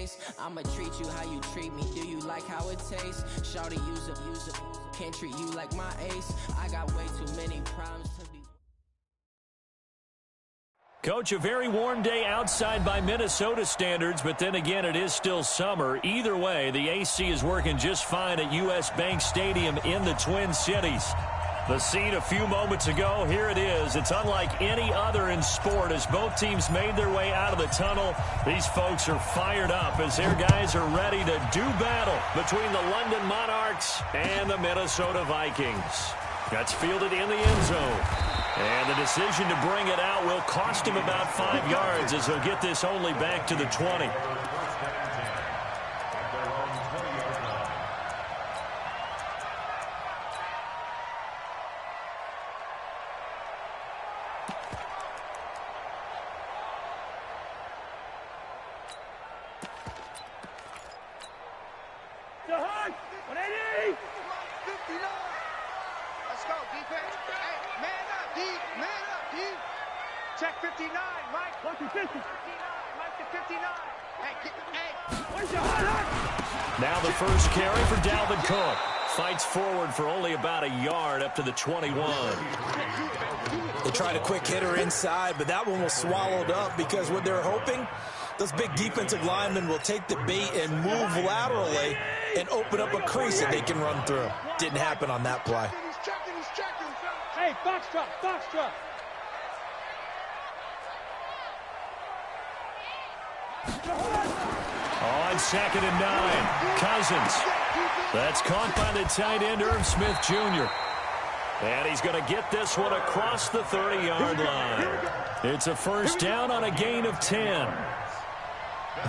face. I'ma treat you how you treat me. Do you like how it tastes? Shawty, use up. Can't treat you like my ace. I got way too many problems to be. Coach, a very warm day outside by Minnesota standards, but then again, it is still summer. Either way, the AC is working just fine at U.S. Bank Stadium in the Twin Cities. The scene a few moments ago, here it is. It's unlike any other in sport as both teams made their way out of the tunnel. These folks are fired up as their guys are ready to do battle between the London Monarchs and the Minnesota Vikings. That's fielded in the end zone. And the decision to bring it out will cost him about 5 yards as he'll get this only back to the 20. Check 59, Mike. Mike to 59. Now the first carry for Dalvin Cook. Fights forward for only about a yard up to the 21. They tried a quick hitter inside, but that one was swallowed up because what they're hoping, those big defensive linemen will take the bait and move laterally and open up a crease that they can run through. Didn't happen on that play. He's checking. Hey, box truck. On 2nd and 9, Cousins. That's caught by the tight end, Irv Smith Jr. And he's going to get this one across the 30-yard line. It's a first down on a gain of 10.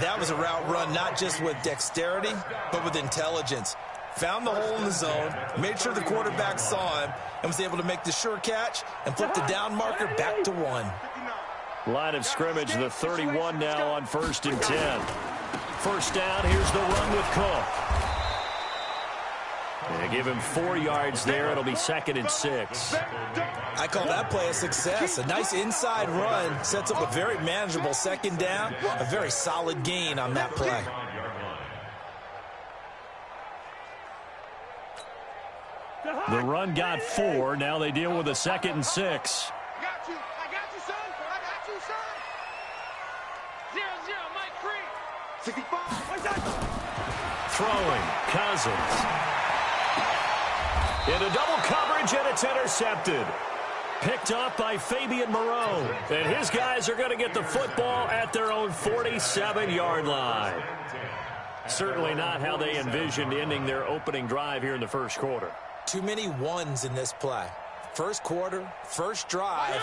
That was a route run not just with dexterity, but with intelligence. Found the hole in the zone, made sure the quarterback saw him, and was able to make the sure catch and flip the down marker back to 1. Line of scrimmage, the 31 now on 1st and 10. First down, here's the run with Cook. They give him 4 yards there. It'll be 2nd and 6. I call that play a success. A nice inside run sets up a very manageable 2nd down. A very solid gain on that play. The run got 4. Now they deal with a 2nd and 6. I got you, son. Zero, Mike free. 65. Throwing, Cousins. Into double coverage, and it's intercepted. Picked off by Fabian Moreau. And his guys are going to get the football at their own 47-yard line. Certainly not how they envisioned ending their opening drive here in the first quarter. Too many ones in this play. First quarter, first drive,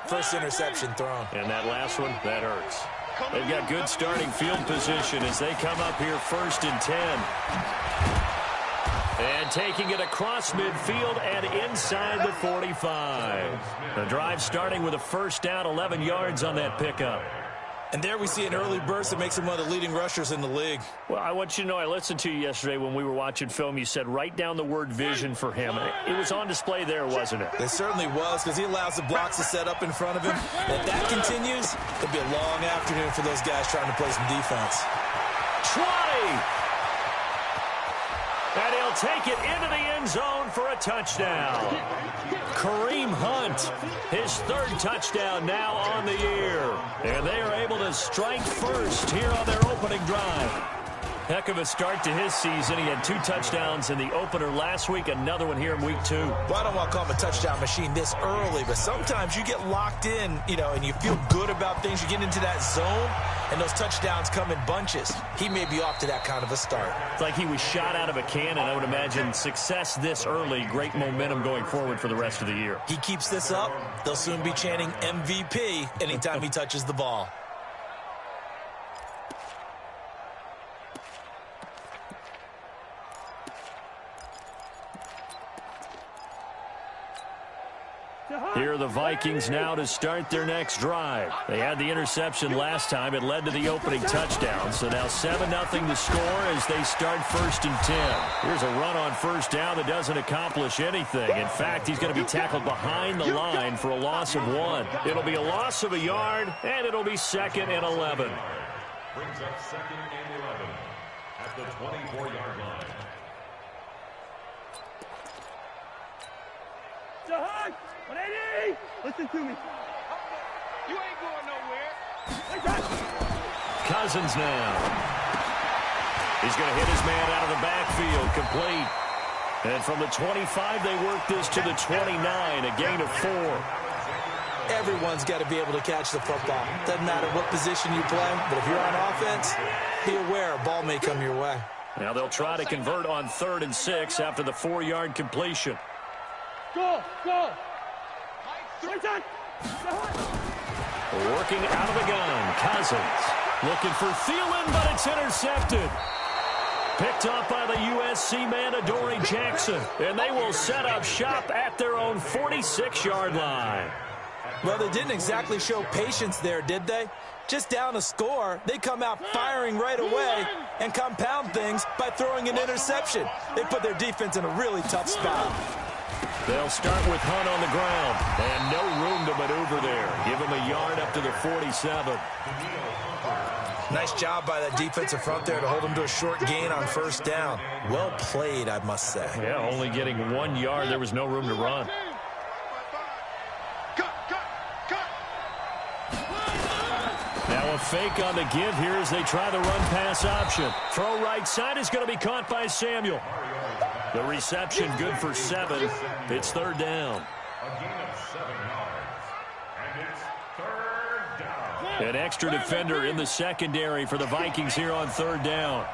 first interception thrown. And that last one, that hurts. They've got good starting field position as they come up here 1st and 10. And taking it across midfield and inside the 45. The drive starting with a first down, 11 yards on that pickup. And there we see an early burst that makes him one of the leading rushers in the league. Well, I want you to know, I listened to you yesterday when we were watching film. You said write down the word vision for him. It was on display there, wasn't it? It certainly was, because he allows the blocks to set up in front of him. And if that continues, it'll be a long afternoon for those guys trying to play some defense. 20! And he'll take it into the end zone for a touchdown. Kareem Hunt, his 3rd touchdown now on the year. And they are able to strike first here on their opening drive. Heck of a start to his season. He had 2 touchdowns in the opener last week, another one here in week 2. Well, I don't want to call him a touchdown machine this early, but sometimes you get locked in, and you feel good about things. You get into that zone, and those touchdowns come in bunches. He may be off to that kind of a start. It's like he was shot out of a cannon. I would imagine success this early, great momentum going forward for the rest of the year. He keeps this up, they'll soon be chanting MVP anytime he touches the ball. Here are the Vikings now to start their next drive. They had the interception last time. It led to the opening touchdown. So now 7-0 the score as they start 1st and 10. Here's a run on first down that doesn't accomplish anything. In fact, he's going to be tackled behind the line for a loss of 1. It'll be a loss of a yard, and it'll be 2nd and 11. brings up 2nd and 11 at the 24-yard line. Jahan, 180! Listen to me. You ain't going nowhere. Cousins now. He's going to hit his man out of the backfield, complete. And from the 25, they work this to the 29, a gain of 4. Everyone's got to be able to catch the football. Doesn't matter what position you play, but if you're on offense, be aware a ball may come your way. Now they'll try to convert on 3rd and 6 after the 4-yard completion. Go! Working out of the gun, Cousins. Looking for Thielen, but it's intercepted. Picked off by the USC man, Adoree Jackson. And they will set up shop at their own 46-yard line. Well, they didn't exactly show patience there, did they? Just down a score, they come out firing right away and compound things by throwing an interception. They put their defense in a really tough spot. They'll start with Hunt on the ground. And no room to maneuver there. Give him a yard up to the 47. Nice job by that defensive front there to hold him to a short gain on 1st down. Well played, I must say. Yeah, only getting 1 yard. There was no room to run. Now a fake on the give here as they try the run-pass option. Throw right side is going to be caught by Samuel. The reception good for 7. It's 3rd down. A gain of 7 yards. And it's 3rd down. An extra defender in the secondary for the Vikings here on 3rd down.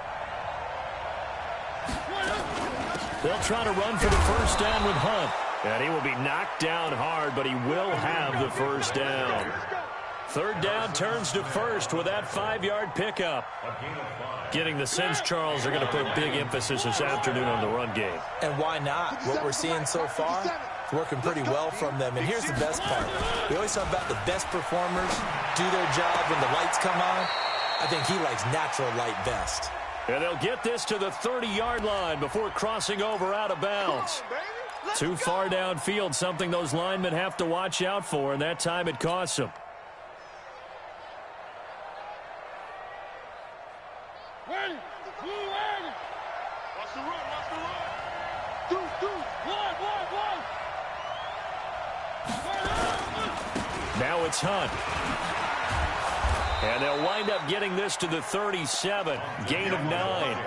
They'll try to run for the 1st down with Hunt. And he will be knocked down hard, but he will have the 1st down. 3rd down turns to 1st with that 5-yard pickup. Getting the sense, Charles, are going to put big emphasis this afternoon on the run game. And why not? What we're seeing so far is working pretty well from them. And here's the best part. We always talk about the best performers do their job when the lights come on. I think he likes natural light best. And they'll get this to the 30-yard line before crossing over out of bounds. Too far downfield, something those linemen have to watch out for, and that time it costs them. Now it's Hunt. And they'll wind up getting this to the 37. Gain of 9.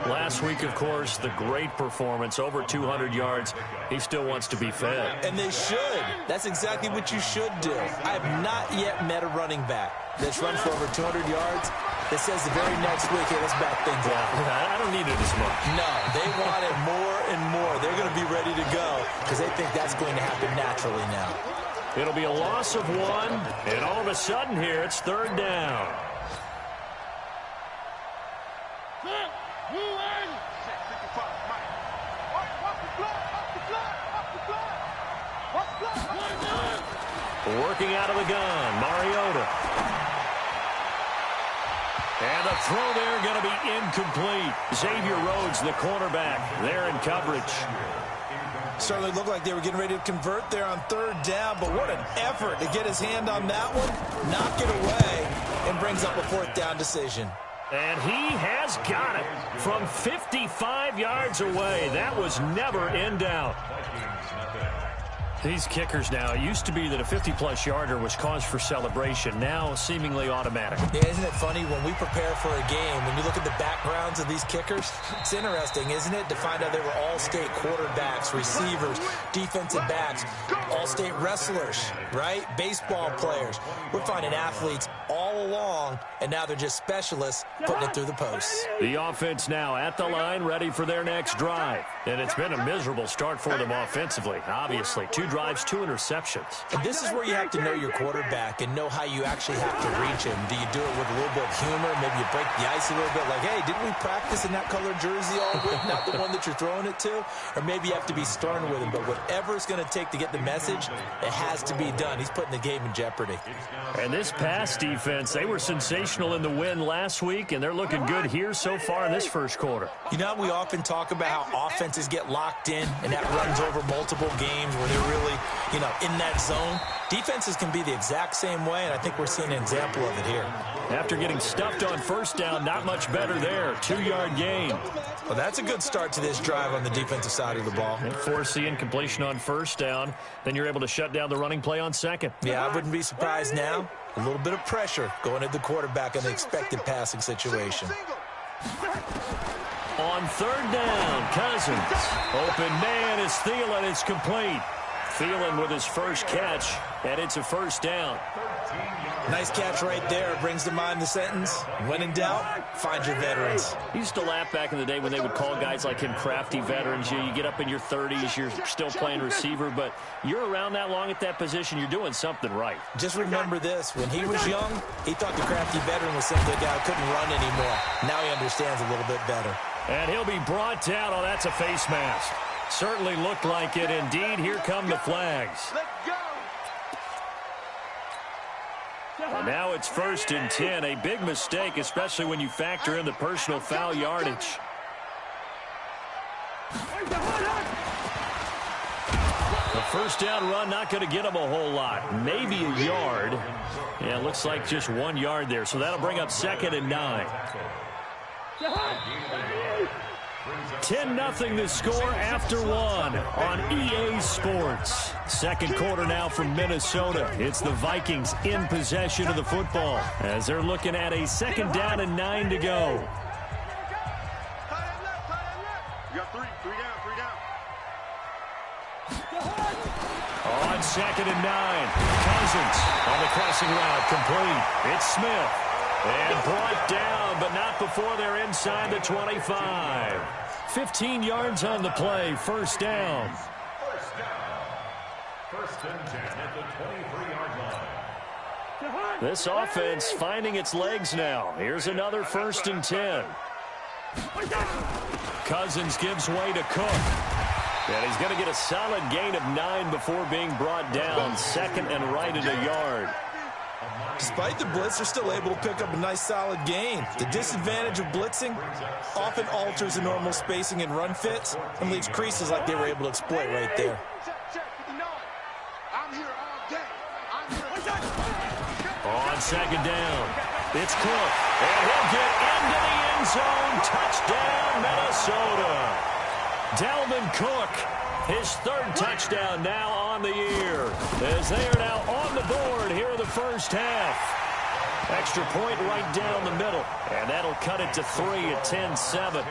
Last week, of course, the great performance, over 200 yards. He still wants to be fed. And they should. That's exactly what you should do. I have not yet met a running back that's run for over 200 yards that says the very next week, hey, let's back things up. I don't need it as much. No, they want it more and more. They're going to be ready to go because they think that's going to happen naturally now. It'll be a loss of 1, and all of a sudden here, it's 3rd down. Working out of the gun, Mariota. And the throw there going to be incomplete. Xavier Rhodes, the cornerback, there in coverage. Certainly looked like they were getting ready to convert there on 3rd down, but what an effort to get his hand on that one, knock it away, and brings up a 4th down decision. And he has got it from 55 yards away. That was never in doubt. These kickers now, it used to be that a 50-plus yarder was cause for celebration. Now, seemingly automatic. Yeah, isn't it funny when we prepare for a game, when you look at the backgrounds of these kickers, it's interesting, isn't it, to find out they were all-state quarterbacks, receivers, defensive backs, all-state wrestlers, right? Baseball players. We're finding athletes all along, and now they're just specialists putting it through the posts. The offense now at the line, ready for their next drive. And it's been a miserable start for them offensively, obviously. 2 drives, 2 interceptions. And this is where you have to know your quarterback and know how you actually have to reach him. Do you do it with a little bit of humor? Maybe you break the ice a little bit like, hey, didn't we practice in that colored jersey all week, not the one that you're throwing it to? Or maybe you have to be stern with him. But whatever it's going to take to get the message, it has to be done. He's putting the game in jeopardy. And this pass defense, they were sensational in the win last week, and they're looking good here so far in this first quarter. You know, we often talk about how offenses get locked in, and that runs over multiple games where they're really, in that zone. Defenses can be the exact same way, and I think we're seeing an example of it here. After getting stuffed on first down, not much better there. 2-yard gain. Well, that's a good start to this drive on the defensive side of the ball. And force the incompletion on first down. Then you're able to shut down the running play on second. Yeah, I wouldn't be surprised now. A little bit of pressure going at the quarterback in the expected passing situation. On third down, Cousins. Open man is Thielen. It's complete. Thielen with his first catch, and it's a first down. Nice catch right there. Brings to mind the sentence, when in doubt, find your veterans. He used to laugh back in the day when they would call guys like him crafty veterans. You get up in your 30s, you're still playing receiver, but you're around that long at that position, you're doing something right. Just remember this. When he was young, he thought the crafty veteran was simply a guy who couldn't run anymore. Now he understands a little bit better. And he'll be brought down. Oh, that's a face mask. Certainly looked like it. Indeed, here come the flags. And now it's 1st and 10. A big mistake, especially when you factor in the personal foul yardage. The first down run not going to get him a whole lot. Maybe a yard. Yeah, it looks like just 1 yard there. So that'll bring up 2nd and 9. 10-0 the score after 1 on EA Sports. Second quarter now from Minnesota. It's the Vikings in possession of the football as they're looking at a 2nd down and 9 to go. You got three down. On 2nd and 9, Cousins on the crossing route, complete. It's Smith. And brought down, but not before they're inside the 25. 15 yards on the play, first down. First and 10 at the 23-yard line. This offense finding its legs now. Here's another 1st and 10. Cousins gives way to Cook. And he's going to get a solid gain of 9 before being brought down. 2nd and right at a yard. Despite the blitz, they're still able to pick up a nice solid gain. The disadvantage of blitzing often alters the normal spacing and run fits and leaves creases like they were able to exploit right there. On 2nd down, it's Cook. And he'll get into the end zone. Touchdown, Minnesota. Dalvin Cook, his 3rd touchdown now on the year, as they are now on the board here in the first half. Extra point right down the middle, and that'll cut it to 3 at 10-7.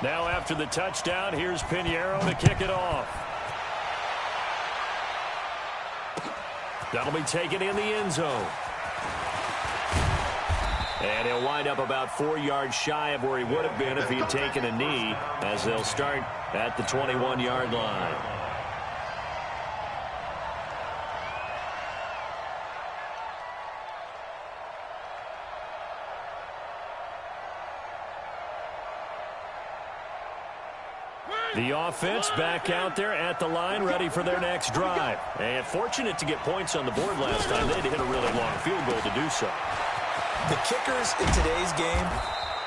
Now after the touchdown, here's Pinheiro to kick it off. That'll be taken in the end zone. And he'll wind up about 4 yards shy of where he would have been if he had taken a knee, as they'll start at the 21-yard line. The offense back out there at the line, ready for their next drive. And fortunate to get points on the board last time. They had to hit a really long field goal to do so. The kickers in today's game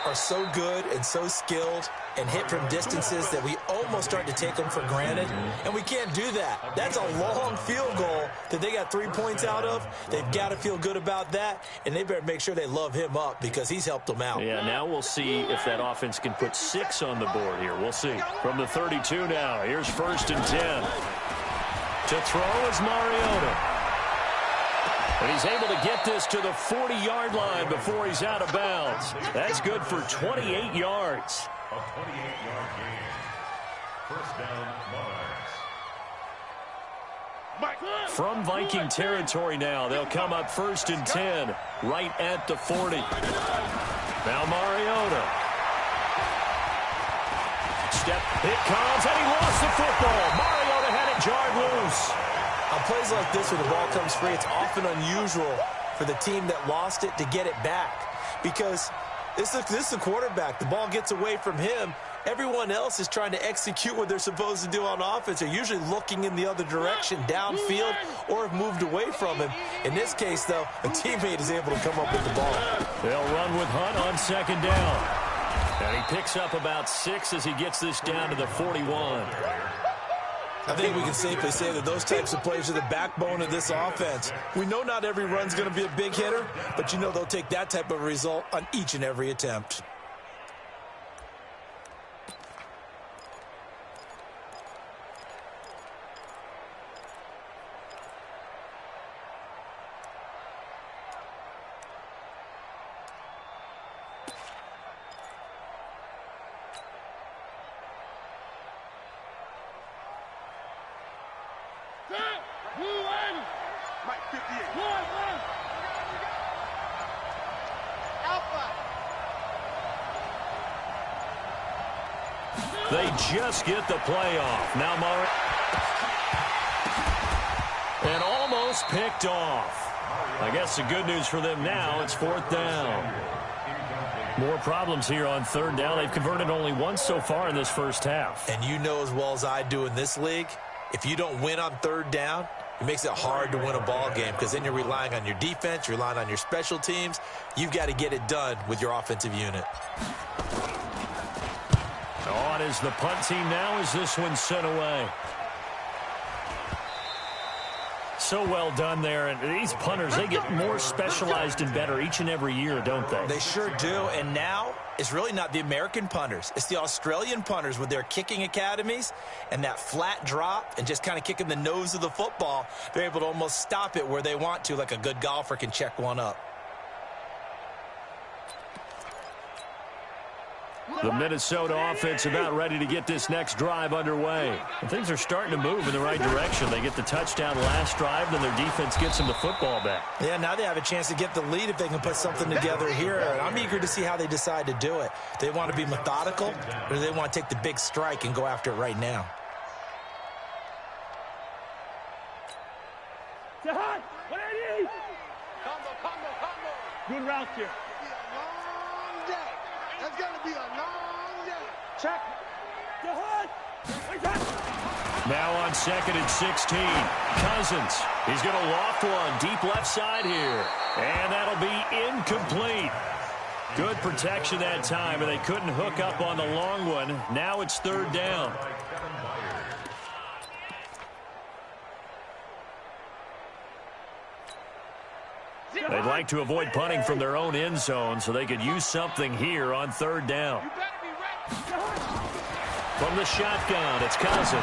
are so good and so skilled and hit from distances that we almost start to take them for granted, and we can't do that. That's a long field goal that they got 3 points out of. They've got to feel good about that, and they better make sure they love him up because he's helped them out. Yeah, now we'll see if that offense can put 6 on the board here. We'll see. From the 32 now, here's 1st and 10. To throw is Mariota. And he's able to get this to the 40-yard line before he's out of bounds. That's good for 28 yards. A 28-yard gain. First down, Monarchs. From Viking territory now, they'll come up 1st and 10, right at the 40. Now Mariota. Step, it comes, and he lost the football. Mariota had it jarred loose. On plays like this where the ball comes free, it's often unusual for the team that lost it to get it back because this is the quarterback. The ball gets away from him. Everyone else is trying to execute what they're supposed to do on offense. They're usually looking in the other direction, downfield, or have moved away from him. In this case, though, a teammate is able to come up with the ball. They'll run with Hunt on 2nd down. And he picks up about 6 as he gets this down to the 41. I think we can safely say that those types of plays are the backbone of this offense. We know not every run's going to be a big hitter, but you know they'll take that type of result on each and every attempt. They just get the play off. Now Murray. And almost picked off. I guess the good news for them now, it's 4th down. More problems here on 3rd down. They've converted only once so far in this first half. And you know as well as I do in this league, if you don't win on 3rd down, it makes it hard to win a ball game because then you're relying on your defense, you're relying on your special teams. You've got to get it done with your offensive unit. On is the punt team now as this one sent away. So well done there. And these punters, they get more specialized and better each and every year, don't they? They sure do. And now it's really not the American punters. It's the Australian punters with their kicking academies and that flat drop and just kind of kicking the nose of the football. They're able to almost stop it where they want to, like a good golfer can check one up. The Minnesota offense about ready to get this next drive underway. And things are starting to move in the right direction. They get the touchdown last drive, then their defense gets them the football back. Yeah, now they have a chance to get the lead if they can put something together here. And I'm eager to see how they decide to do it. They want to be methodical, or do they want to take the big strike and go after it right now? Jahan, 180. Combo. Good route here. Long day. That's going to be a long day. Check. Jahan. Now on 2nd and 16. Cousins. He's going to loft one deep left side here. And that'll be incomplete. Good protection that time, and they couldn't hook up on the long one. Now it's 3rd down. They'd like to avoid punting from their own end zone so they could use something here on 3rd down. From the shotgun, it's Cousins.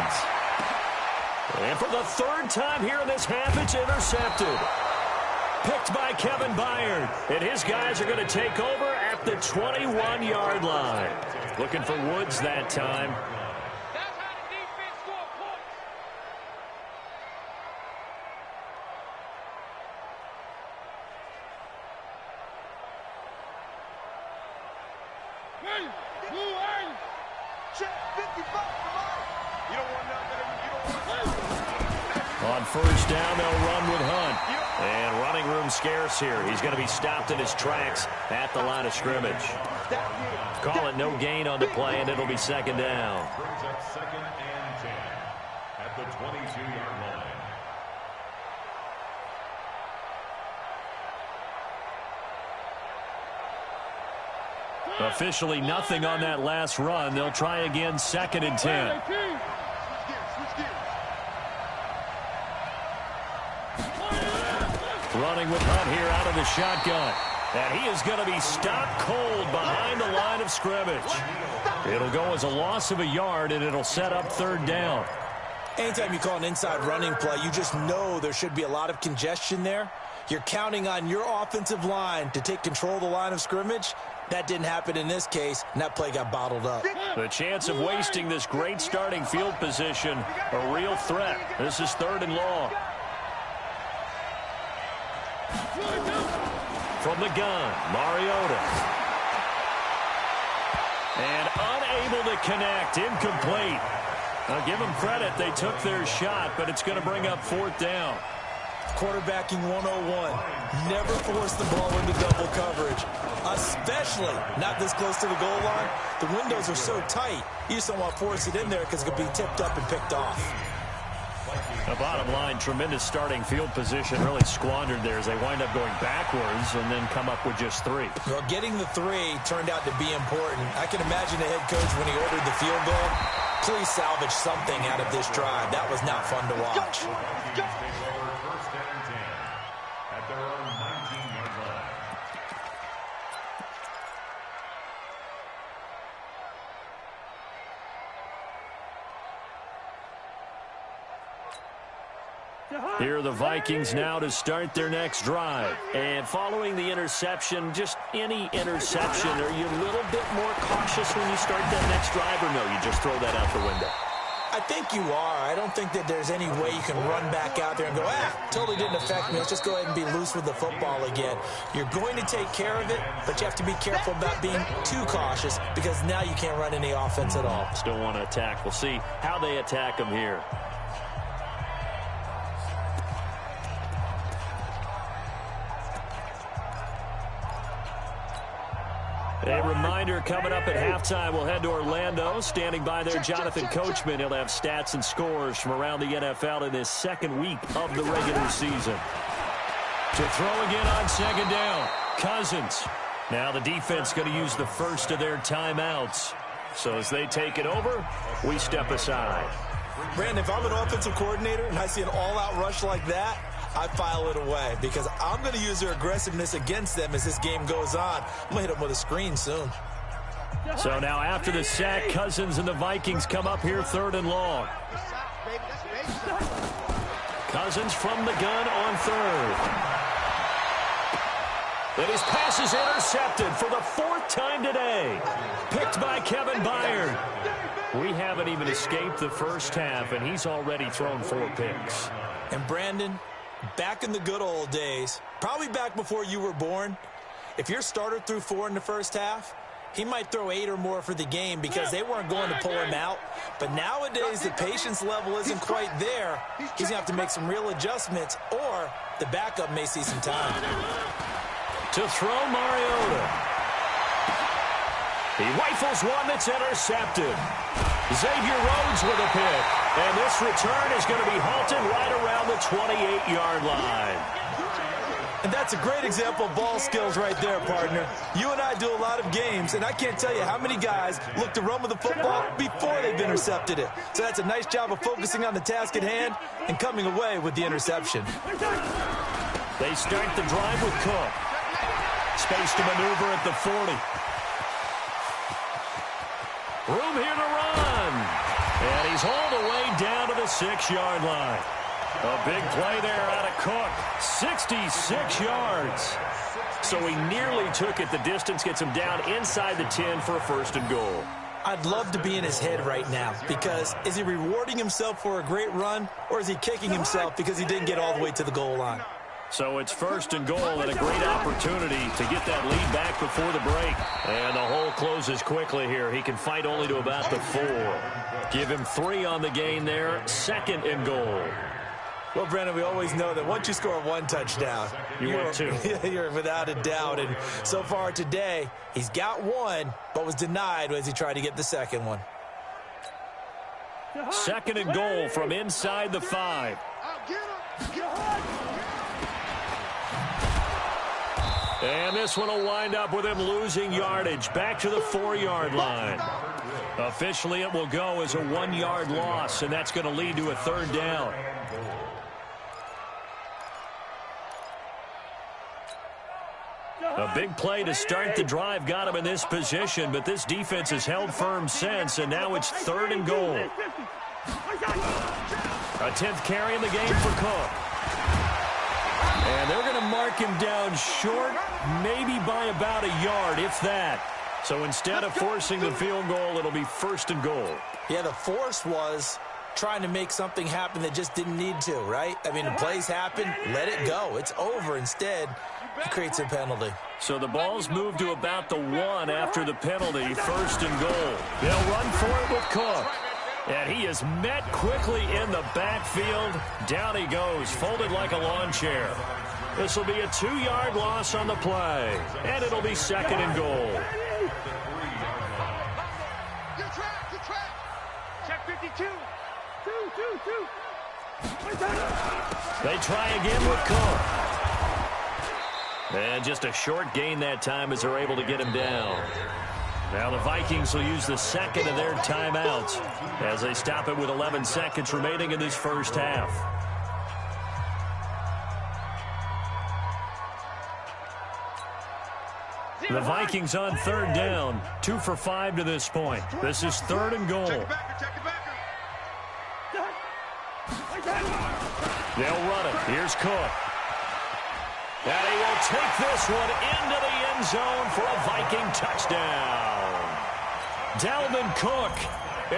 And for the 3rd time here in this half, it's intercepted. Picked by Kevin Byard. And his guys are going to take over at the 21-yard line. Looking for Woods that time. On 1st down, they'll run with Hunt. And running room scarce here. He's going to be stopped in his tracks at the line of scrimmage. Call it no gain on the play, and it'll be 2nd down. Brings up 2nd and 10 at the 22-yard line. Officially nothing on that last run. They'll try again 2nd and 10. Running with Hunt here out of the shotgun. And he is going to be stopped cold behind the line of scrimmage. It'll go as a loss of a yard, and it'll set up 3rd down. Anytime you call an inside running play, you just know there should be a lot of congestion there. You're counting on your offensive line to take control of the line of scrimmage. That didn't happen in this case, and that play got bottled up. The chance of wasting this great starting field position, a real threat. This is 3rd and long. From the gun, Mariota. And unable to connect, incomplete. Now give them credit, they took their shot, but it's going to bring up 4th down. Quarterbacking 101. Never force the ball into double coverage, especially not this close to the goal line. The windows are so tight, you just don't want to force it in there because it could be tipped up and picked off. The bottom line, tremendous starting field position, really squandered there as they wind up going backwards and then come up with just 3. Well, getting the 3 turned out to be important. I can imagine the head coach when he ordered the field goal. Please salvage something out of this drive. That was not fun to watch. First and 10 at their own 19-yard line. Here are the Vikings now to start their next drive. And following the interception, just any interception, are you a little bit more cautious when you start that next drive, or no, you just throw that out the window? I think you are. I don't think that there's any way you can run back out there and go, totally didn't affect me. Let's just go ahead and be loose with the football again. You're going to take care of it, but you have to be careful about being too cautious because now you can't run any offense at all. Still want to attack. We'll see how they attack them here. A reminder, coming up at halftime, we'll head to Orlando. Standing by there, Jonathan Coachman. He'll have stats and scores from around the NFL in his second week of the regular season. To throw again on second down, Cousins. Now the defense going to use the first of their timeouts. So as they take it over, we step aside. Brandon, if I'm an offensive coordinator and I see an all-out rush like that, I file it away because I'm going to use their aggressiveness against them as this game goes on. I'm going to hit them with a screen soon. So now after the sack, Cousins and the Vikings come up here third and long. Cousins from the gun on third. And his pass is intercepted for the fourth time today. Picked by Kevin Byard. We haven't even escaped the first half, and he's already thrown 4 picks. And Brandon, back in the good old days, probably back before you were born, if your starter threw 4 in the first half, he might throw 8 or more for the game because they weren't going to pull him out. But nowadays, the patience level isn't quite there. He's going to have to make some real adjustments, or the backup may see some time. To throw, Mariota. He rifles one that's intercepted. Xavier Rhodes with a pick. And this return is going to be halted right around the 28-yard line. And that's a great example of ball skills right there, partner. You and I do a lot of games, and I can't tell you how many guys look to run with the football before they've intercepted it. So that's a nice job of focusing on the task at hand and coming away with the interception. They start the drive with Cook. Space to maneuver at the 40. Room here to run. And he's hauled away down to the 6-yard line. A big play there out of Cook. 66 yards. So he nearly took it the distance, gets him down inside the 10 for a first and goal. I'd love to be in his head right now because is he rewarding himself for a great run, or is he kicking himself because he didn't get all the way to the goal line? So it's first and goal and a great opportunity to get that lead back before the break. And the hole closes quickly here. He can fight only to about the 4. Give him 3 on the gain there. Second and goal. Well, Brandon, we always know that once you score 1 touchdown, you're 2. You're without a doubt. And so far today, he's got 1, but was denied as he tried to get the second one. Second and goal from inside the 5. And this one will wind up with him losing yardage back to the 4-yard line. Officially, it will go as a 1-yard loss, and that's going to lead to a third down. A big play to start the drive got him in this position, but this defense has held firm since, and now it's third and goal. A 10th carry in the game for Cook. And they're going to mark him down short, maybe by about a yard, if that. So instead of forcing the field goal, it'll be first and goal. Yeah, the force was trying to make something happen that just didn't need to, right? I mean, the plays happen, let it go. It's over. Instead, he creates a penalty. So the ball's moved to about the 1 after the penalty, first and goal. They'll run for it with Cook. And he is met quickly in the backfield. Down he goes, folded like a lawn chair. This will be a 2-yard loss on the play. And it'll be second and goal. Check 52. Two. They try again with Cook. And just a short gain that time as they're able to get him down. Now the Vikings will use the second of their timeouts as they stop it with 11 seconds remaining in this first half. The Vikings on third down, 2 for 5 to this point. This is 3rd and goal. They'll run it. Here's Cook. And he will take this one into the end zone for a Viking touchdown. Dalvin Cook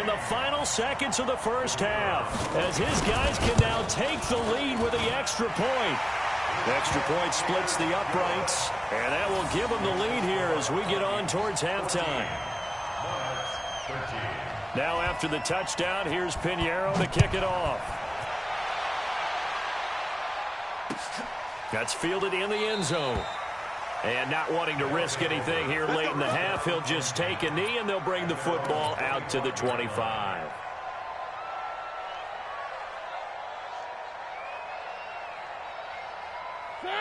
in the final seconds of the first half as his guys can now take the lead with the extra point. The extra point splits the uprights, and that will give them the lead here as we get on towards halftime. Now after the touchdown, here's Pinheiro to kick it off. That's fielded in the end zone. And not wanting to risk anything here late in the half, he'll just take a knee, and they'll bring the football out to the 25.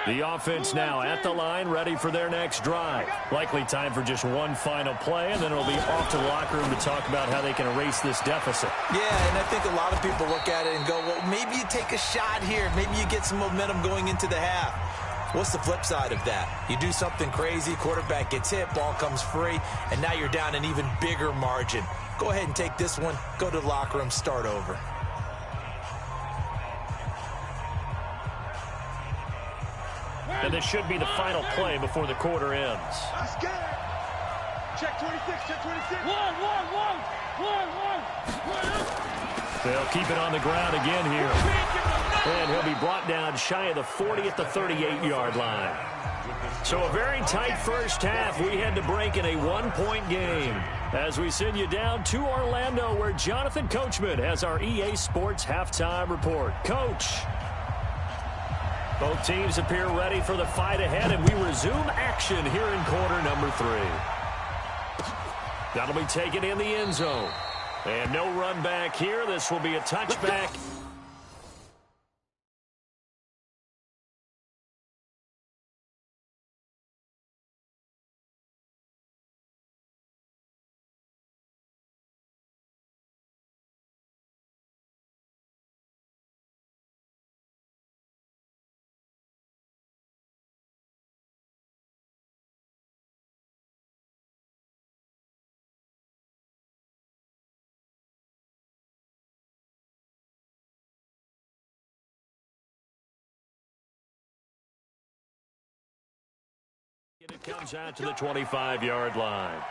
The offense now at the line, ready for their next drive. Likely time for just one final play, and then it'll be off to the locker room to talk about how they can erase this deficit. Yeah, and I think a lot of people look at it and go, well, maybe you take a shot here. Maybe you get some momentum going into the half. What's the flip side of that? You do something crazy, quarterback gets hit, ball comes free, and now you're down an even bigger margin. Go ahead and take this one, go to the locker room, start over. And this should be the final play before the quarter ends. Let's get it. Check 26, check 26. They'll keep it on the ground again here. And he'll be brought down shy of the 40 at the 38-yard line. So a very tight first half. We had to break in a one-point game as we send you down to Orlando, where Jonathan Coachman has our EA Sports halftime report. Coach. Both teams appear ready for the fight ahead, and we resume action here in quarter number 3. That'll be taken in the end zone. And no run back here. This will be a touchback. It comes out to the 25-yard line.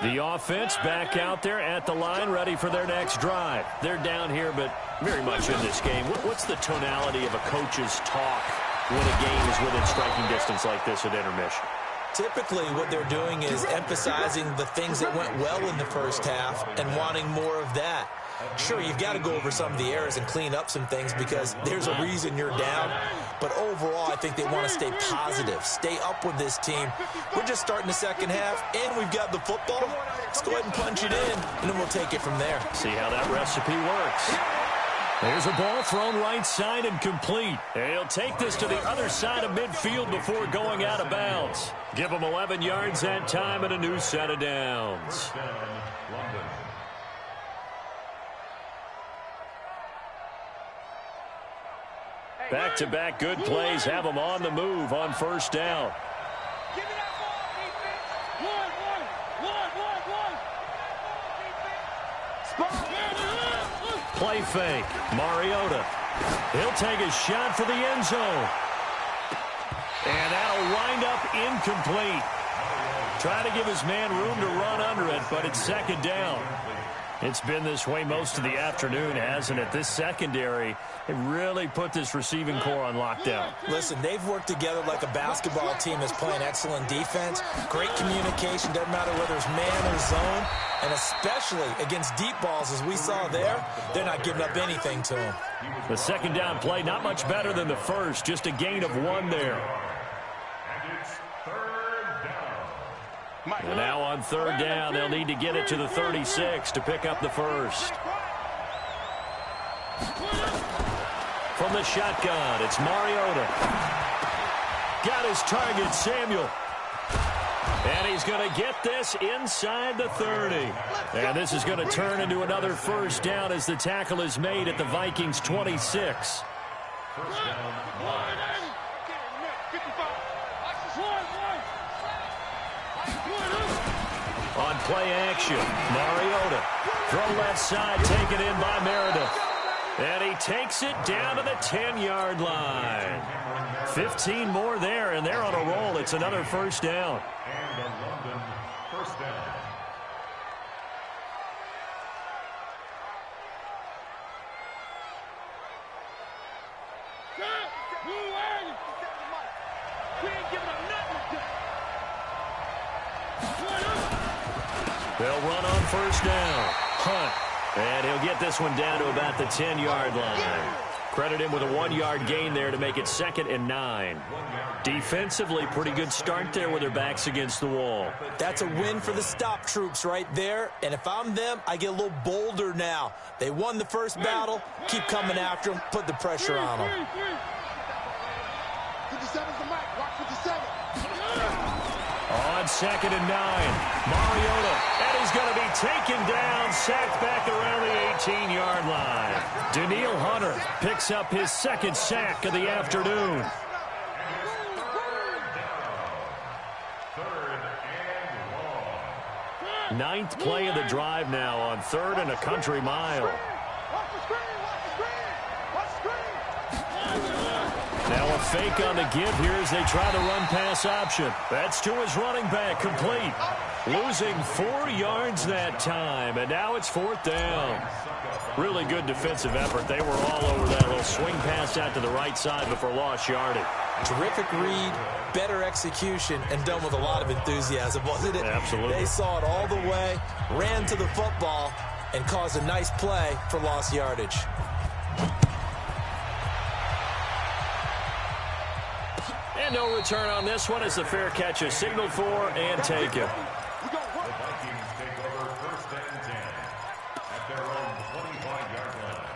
The offense back out there at the line, ready for their next drive. They're down here, but very much in this game. What's the tonality of a coach's talk when a game is within striking distance like this at intermission? Typically, what they're doing is emphasizing the things that went well in the first half and wanting more of that. Sure, you've got to go over some of the errors and clean up some things because there's a reason you're down. But overall, I think they want to stay positive, stay up with this team. We're just starting the second half, and we've got the football. Let's go ahead and punch it in, and then we'll take it from there. See how that recipe works. There's a ball thrown right side and complete. He'll take this to the other side of midfield before going out of bounds. Give him 11 yards that time and a new set of downs. Back-to-back good plays have them on the move on first down. Play fake. Mariota. He'll take a shot for the end zone. And that'll wind up incomplete. Trying to give his man room to run under it, but it's second down. It's been this way most of the afternoon, hasn't it? This secondary, it really put this receiving core on lockdown. Listen, they've worked together like a basketball team that's playing excellent defense. Great communication, doesn't matter whether it's man or zone. And especially against deep balls, as we saw there, they're not giving up anything to them. The second down play, not much better than the first, just a gain of 1 there. And it's third down. And now on third down, they'll need to get it to the 36 to pick up the first. From the shotgun, it's Mariota. Got his target, Samuel. And he's going to get this inside the 30. And this is going to turn into another first down as the tackle is made at the Vikings' 26. On play action, Mariota. Throw left side, taken in by Meredith. And he takes it down to the 10-yard line. 15 more there, and they're on a roll. It's another first down. And a London first down. They'll run on first down. Hunt. And he'll get this one down to about the 10-yard line. Credit him with a 1-yard gain there to make it 2nd and 9. Defensively, pretty good start there with their backs against the wall. That's a win for the stop troops right there. And if I'm them, I get a little bolder now. They won the first battle. Keep coming after them. Put the pressure on them. 57's the mic. Watch 57. On 2nd and 9, Mariota, and he's going to be taken down, sacked back around the 18-yard line. Daniil Hunter picks up his 2nd sack of the afternoon. Ninth play of the drive now on 3rd and a country mile. Now a fake on the give here as they try the run-pass option. That's to his running back, complete. Losing 4 yards that time, and now it's 4th down. Really good defensive effort. They were all over that little swing pass out to the right side before lost yardage. Terrific read, better execution, and done with a lot of enthusiasm, wasn't it? Absolutely. They saw it all the way, ran to the football, and caused a nice play for lost yardage. And no return on this one as the fair catch is signaled for and taken. The Vikings take over 1st and 10 at their own 25-yard line.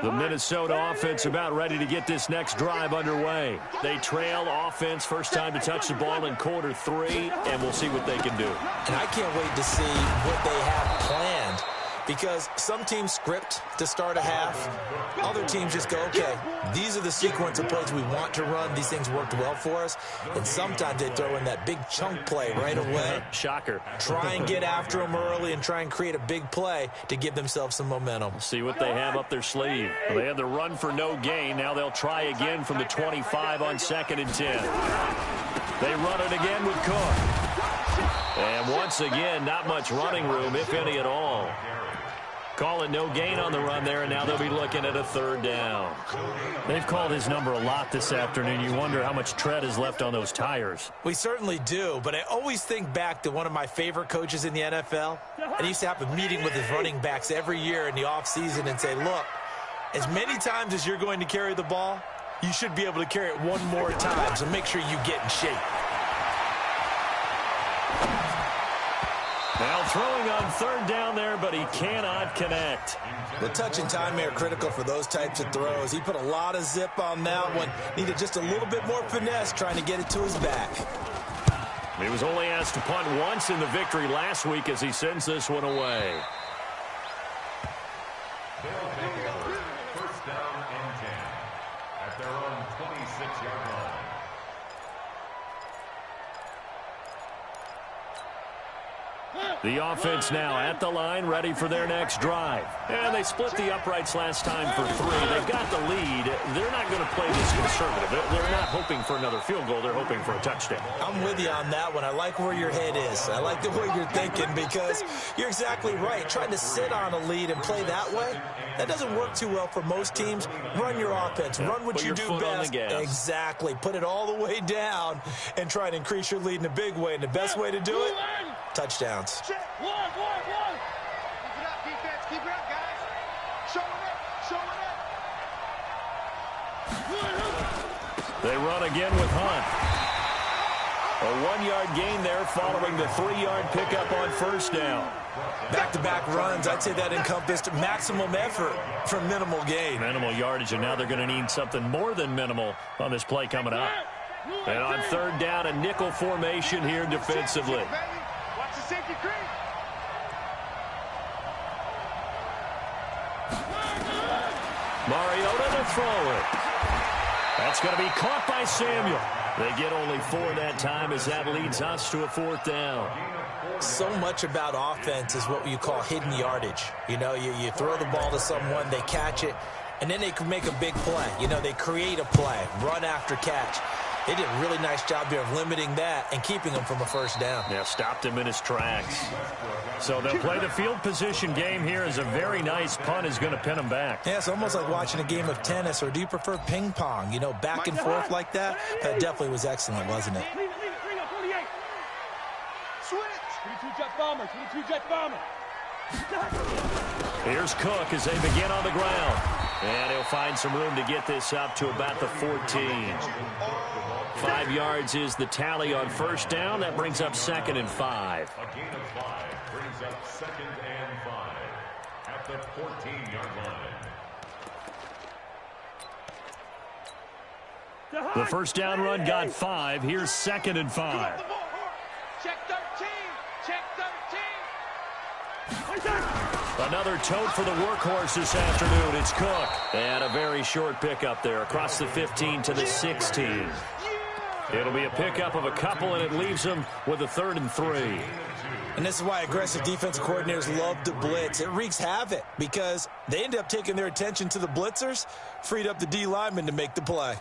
The Minnesota offense about ready to get this next drive underway. They trail offense, first time to touch the ball in quarter 3, and we'll see what they can do. And I can't wait to see what they have planned. because some teams script to start a half. Other teams just go, okay, these are the sequence of plays we want to run. These things worked well for us. And sometimes they throw in that big chunk play right away. Shocker. Try and get after them early and try and create a big play to give themselves some momentum. See what they have up their sleeve. Well, they had the run for no gain. Now they'll try again from the 25 on 2nd and 10. They run it again with Cook. And once again, not much running room, if any at all. Calling no gain on the run there, and now they'll be looking at a 3rd down. They've called his number a lot this afternoon. You wonder how much tread is left on those tires. We certainly do, but I always think back to one of my favorite coaches in the NFL. And he used to have a meeting with his running backs every year in the offseason and say, look, as many times as you're going to carry the ball, you should be able to carry it one more time, so make sure you get in shape. Now throwing on 3rd down there, but he cannot connect. The touch and time are critical for those types of throws. He put a lot of zip on that one. Needed just a little bit more finesse trying to get it to his back. He was only asked to punt once in the victory last week as he sends this one away. They'll take over 1st down and 10 at their own 26-yard line. The offense now at the line, ready for their next drive. And they split the uprights last time for 3. They've got the lead. They're not going to play this conservative. They're not hoping for another field goal. They're hoping for a touchdown. I'm with you on that one. I like where your head is. I like the way you're thinking because you're exactly right. Trying to sit on a lead and play that way, that doesn't work too well for most teams. Run your offense. Run what you do best. Exactly. Put it all the way down and try to increase your lead in a big way. And the best way to do it, touchdowns. One. Keep it up, defense. Keep it up, guys. Show it up. They run again with Hunt. A 1-yard gain there following the 3-yard pickup on 1st down. Back-to-back runs, I'd say that encompassed maximum effort for minimal gain. Minimal yardage, and now they're going to need something more than minimal on this play coming up. And on 3rd down, a nickel formation here defensively. Watch the safety creep. Mariota to throw it. That's going to be caught by Samuel. They get only 4 that time as that leads us to a 4th down. So much about offense is what you call hidden yardage. You know, you throw the ball to someone, they catch it, and then they can make a big play. You know, they create a play, run after catch. They did a really nice job here of limiting that and keeping him from a 1st down. Yeah, stopped him in his tracks. So they'll play the field position game here as a very nice punt is going to pin them back. Yeah, it's almost like watching a game of tennis, or do you prefer ping pong? You know, back and forth like that? That definitely was excellent, wasn't it? Leave it. Bring up 48. Switch. 22 jet bomber. Here's Cook as they begin on the ground. And he'll find some room to get this up to about the 14. 5 yards is the tally on 1st down. That brings up 2nd and 5. A gain of 5 brings up 2nd and 5 at the 14-yard line. The 1st down run got 5. Here's 2nd and 5. Check 13. Check 13. Another tote for the workhorse this afternoon. It's Cook. And a very short pickup there across the 15 to the 16. It'll be a pickup of a couple, and it leaves them with a 3rd and 3. And this is why aggressive defensive coordinators love to blitz. It wreaks havoc because they end up taking their attention to the blitzers, freed up the D lineman to make the play.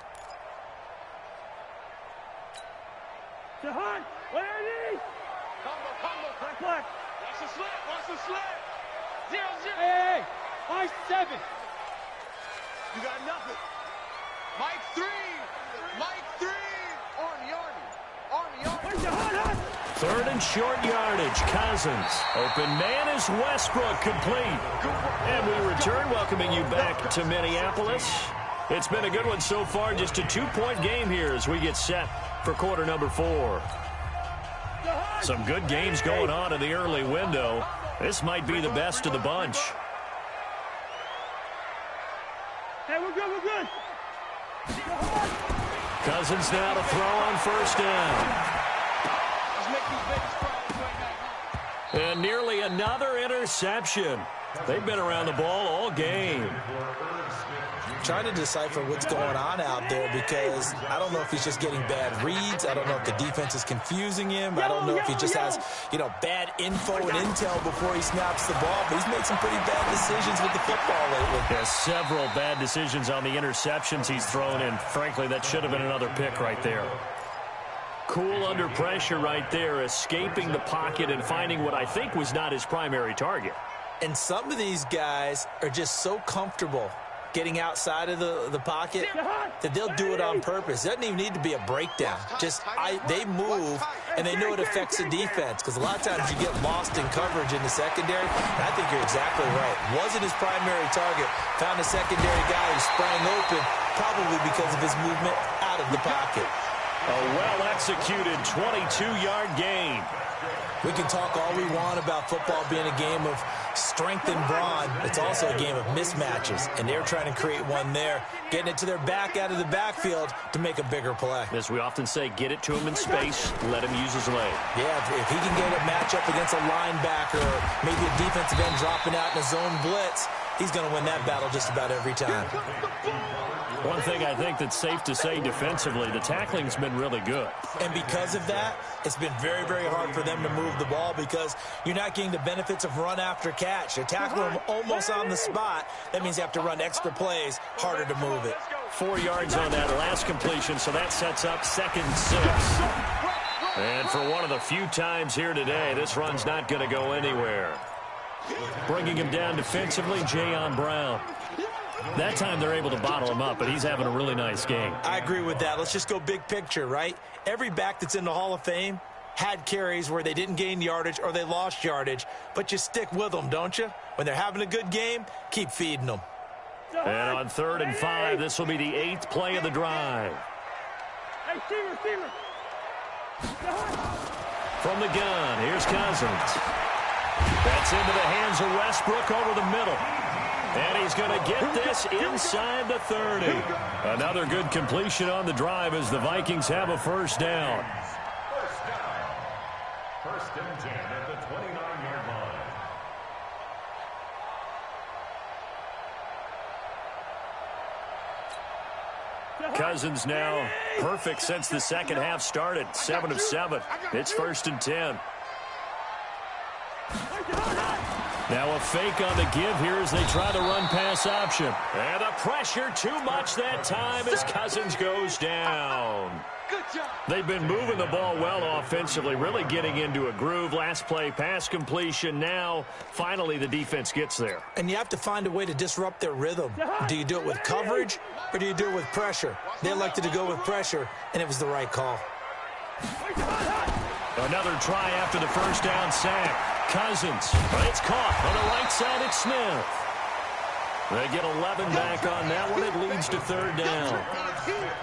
To Hunt. Where are you? Combo. Black. Watch the slip. 0-0. Hey. Mike 7. You got nothing. Mike 3. Army. 3rd and short yardage. Cousins. Open man is Westbrook, complete. And we return, welcoming you back to Minneapolis. It's been a good one so far. Just a 2-point game here as we get set for quarter number 4. Some good games going on in the early window. This might be the best of the bunch. Hey, we're good. Cousins now to throw on 1st down. Let's make these babies cry right now. And nearly another interception. They've been around the ball all game. Trying to decipher what's going on out there because I don't know if he's just getting bad reads. I don't know if the defense is confusing him. I don't know if he just has, bad info and intel before he snaps the ball. But he's made some pretty bad decisions with the football lately. Yeah, several bad decisions on the interceptions he's thrown in. Frankly, that should have been another pick right there. Cool under pressure right there, escaping the pocket and finding what I think was not his primary target. And some of these guys are just so comfortable getting outside of the pocket that they'll do it on purpose. It doesn't even need to be a breakdown. They move, and they know it affects the defense because a lot of times you get lost in coverage in the secondary. And I think you're exactly right. Wasn't his primary target. Found a secondary guy who sprang open, probably because of his movement out of the pocket. A well-executed 22-yard gain. We can talk all we want about football being a game of strength and brawn. It's also a game of mismatches, and they're trying to create one there, getting it to their back out of the backfield to make a bigger play. As we often say, get it to him in space, let him use his leg. Yeah, if he can get a matchup against a linebacker or maybe a defensive end dropping out in a zone blitz, he's going to win that battle just about every time. One thing I think that's safe to say defensively, the tackling's been really good. And because of that, it's been very, very hard for them to move the ball because you're not getting the benefits of run after catch. They're tackling them almost on the spot. That means you have to run extra plays, harder to move it. 4 yards on that last completion, so that sets up 2nd and 6. And for one of the few times here today, this run's not going to go anywhere. Bringing him down defensively, Jayon Brown. That time they're able to bottle him up, but he's having a really nice game. I agree with that. Let's just go big picture, right? Every back that's in the Hall of Fame had carries where they didn't gain yardage or they lost yardage, but you stick with them, don't you? When they're having a good game, keep feeding them. And on 3rd and 5, this will be the 8th play of the drive. From the gun, here's Cousins. That's into the hands of Westbrook over the middle. And he's going to get this inside the 30. Another good completion on the drive as the Vikings have a first down. First and 10 at the 29-yard line. Cousins now perfect since the second half started. 7 of 7. It's 1st and 10. Now a fake on the give here as they try to run pass option. And the pressure too much that time as Cousins goes down. They've been moving the ball well offensively, really getting into a groove. Last play, pass completion. Now, finally, the defense gets there. And you have to find a way to disrupt their rhythm. Do you do it with coverage or do you do it with pressure? They elected to go with pressure, and it was the right call. Another try after the first down sack. Cousins, it's caught on the right side. It's Smith. They get 11 back on that one. It leads to 3rd down.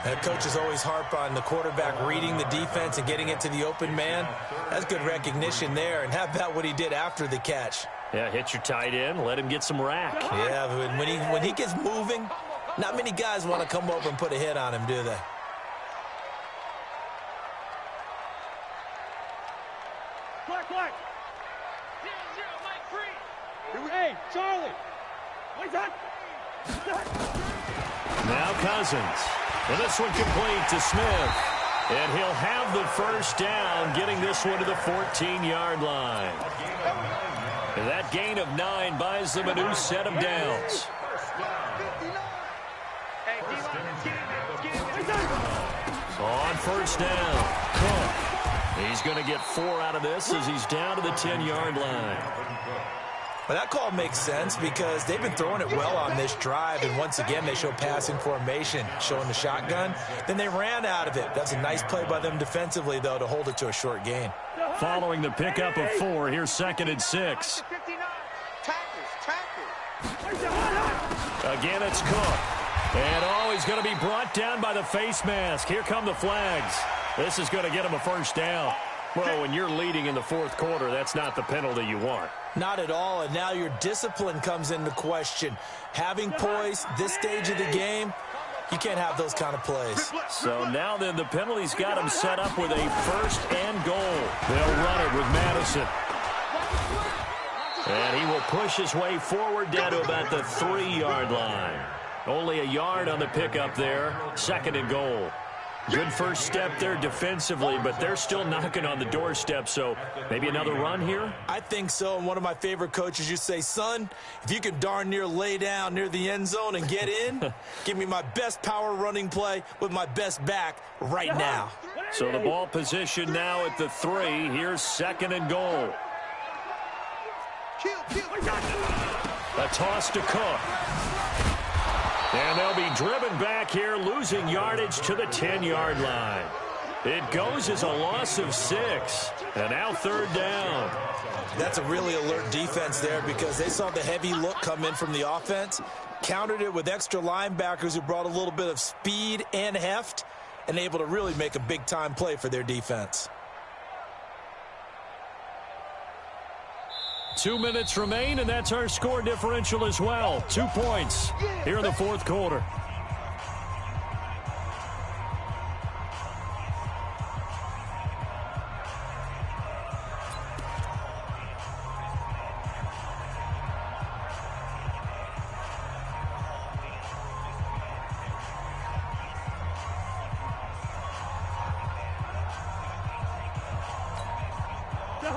And coaches always harp on the quarterback reading the defense and getting it to the open man. That's good recognition there. And how about what he did after the catch? Yeah, hit your tight end. Let him get some rack. Yeah, but when he gets moving, not many guys want to come over and put a hit on him, do they? Black. Hey, Charlie. Now Cousins. And this one complete to Smith. And he'll have the first down, getting this one to the 14-yard line. And that gain of 9 buys them a new set of downs. On first down, Cook. He's going to get 4 out of this as he's down to the 10-yard line. Well, that call makes sense because they've been throwing it well on this drive, and once again they show passing formation, showing the shotgun. Then they ran out of it. That's a nice play by them defensively, though, to hold it to a short gain. Following the pickup of 4, here's 2nd and 6. Again, it's Cook. And, he's going to be brought down by the face mask. Here come the flags. This is going to get him a first down. Well, when you're leading in the 4th quarter, that's not the penalty you want. Not at all, and now your discipline comes into question. Having poise this stage of the game, you can't have those kind of plays. So now then the penalty's got him set up with a 1st and goal. They'll run it with Madison. And he will push his way forward down to about the 3-yard line. Only a yard on the pickup there. 2nd and goal. Good first step there defensively, but they're still knocking on the doorstep, so maybe another run here? I think so, and one of my favorite coaches, you say, son, if you can darn near lay down near the end zone and get in, give me my best power running play with my best back right now. So the ball position now at the 3. Here's 2nd and goal. A toss to Cook. And they'll be driven back here, losing yardage to the 10-yard line. It goes as a loss of 6. And now 3rd down. That's a really alert defense there because they saw the heavy look come in from the offense, countered it with extra linebackers who brought a little bit of speed and heft, and able to really make a big-time play for their defense. 2 minutes remain, and that's our score differential as well. 2 points here in the 4th quarter.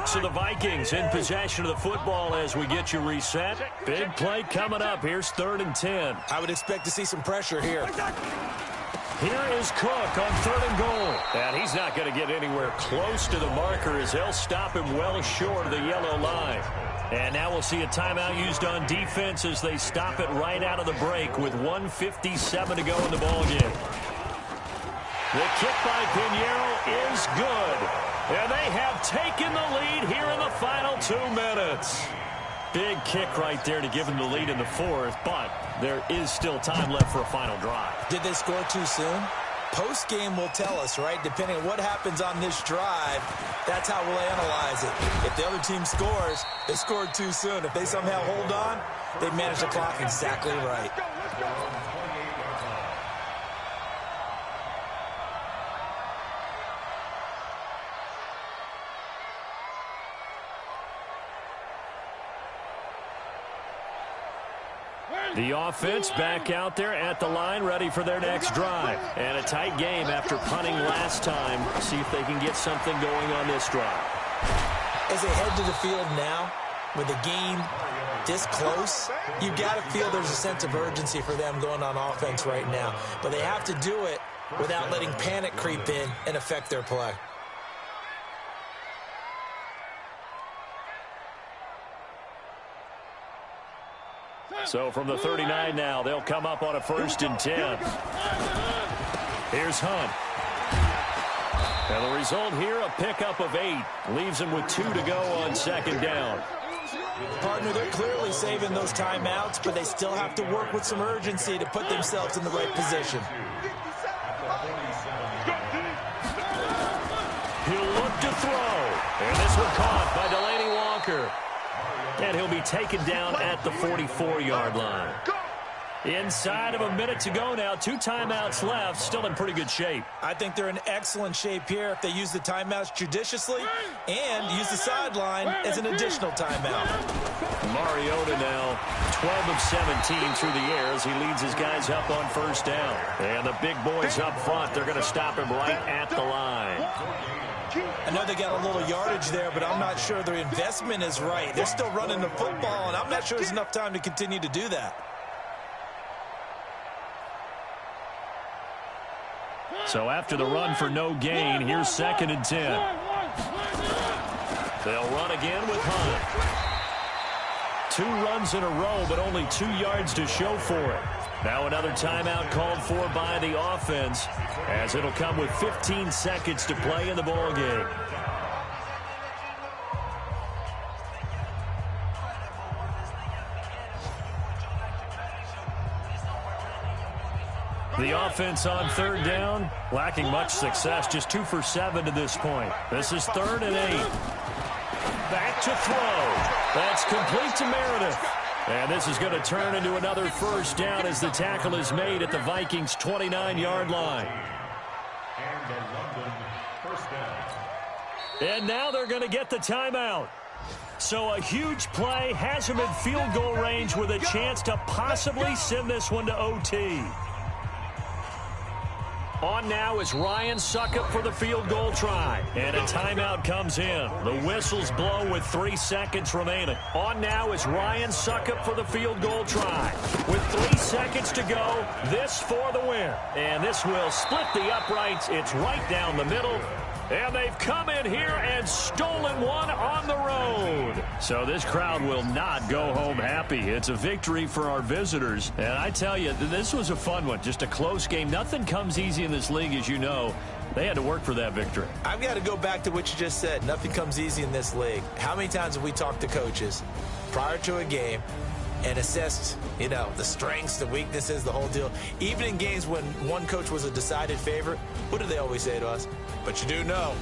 So the Vikings in possession of the football as we get you reset. Big play coming up. Here's 3rd and 10. I would expect to see some pressure here. Here is Cook on 3rd and goal. And he's not going to get anywhere close to the marker as they'll stop him well short of the yellow line. And now we'll see a timeout used on defense as they stop it right out of the break with 1:57 to go in the ballgame. The kick by Pinheiro is good. And they have taken the lead here in the final 2 minutes. Big kick right there to give them the lead in the 4th, but there is still time left for a final drive. Did they score too soon? Post-game will tell us, right? Depending on what happens on this drive, that's how we'll analyze it. If the other team scores, they scored too soon. If they somehow hold on, they manage the clock exactly right. The offense back out there at the line, ready for their next drive. And a tight game after punting last time. See if they can get something going on this drive. As they head to the field now, with the game this close, you got to feel there's a sense of urgency for them going on offense right now. But they have to do it without letting panic creep in and affect their play. So from the 39 now, they'll come up on a 1st and 10. Here's Hunt. And the result here, a pickup of 8. Leaves them with 2 to go on 2nd down. Partner, they're clearly saving those timeouts, but they still have to work with some urgency to put themselves in the right position. He'll look to throw. And this one caught by Delaney Walker. And he'll be taken down at the 44-yard line. Inside of a minute to go now. 2 timeouts left. Still in pretty good shape. I think they're in excellent shape here if they use the timeouts judiciously and use the sideline as an additional timeout. Mariota now 12 of 17 through the air as he leads his guys up on 1st down. And the big boys up front, they're going to stop him right at the line. I know they got a little yardage there, but I'm not sure their investment is right. They're still running the football, and I'm not sure there's enough time to continue to do that. So after the run for no gain, here's 2nd and 10. They'll run again with Hunt. 2 runs in a row, but only 2 yards to show for it. Now another timeout called for by the offense, as it'll come with 15 seconds to play in the ball game. The offense on 3rd down, lacking much success, just 2 for 7 to this point. This is 3rd and 8. Back to throw. That's complete to Meredith. And this is going to turn into another 1st down as the tackle is made at the Vikings' 29-yard line. And the London 1st down. And now they're going to get the timeout. So a huge play has him in field goal range with a chance to possibly send this one to OT. On now is Ryan Suckup for the field goal try. And a timeout comes in. The whistles blow with 3 seconds remaining. On now is Ryan Suckup for the field goal try. With 3 seconds to go, this for the win. And this will split the uprights. It's right down the middle. And they've come in here and stolen one on the road. So this crowd will not go home happy. It's a victory for our visitors. And I tell you, this was a fun one. Just a close game. Nothing comes easy in this league, as you know. They had to work for that victory. I've got to go back to what you just said. Nothing comes easy in this league. How many times have we talked to coaches prior to a game and assessed, the strengths, the weaknesses, the whole deal? Even in games when one coach was a decided favorite, what do they always say to us? But you do know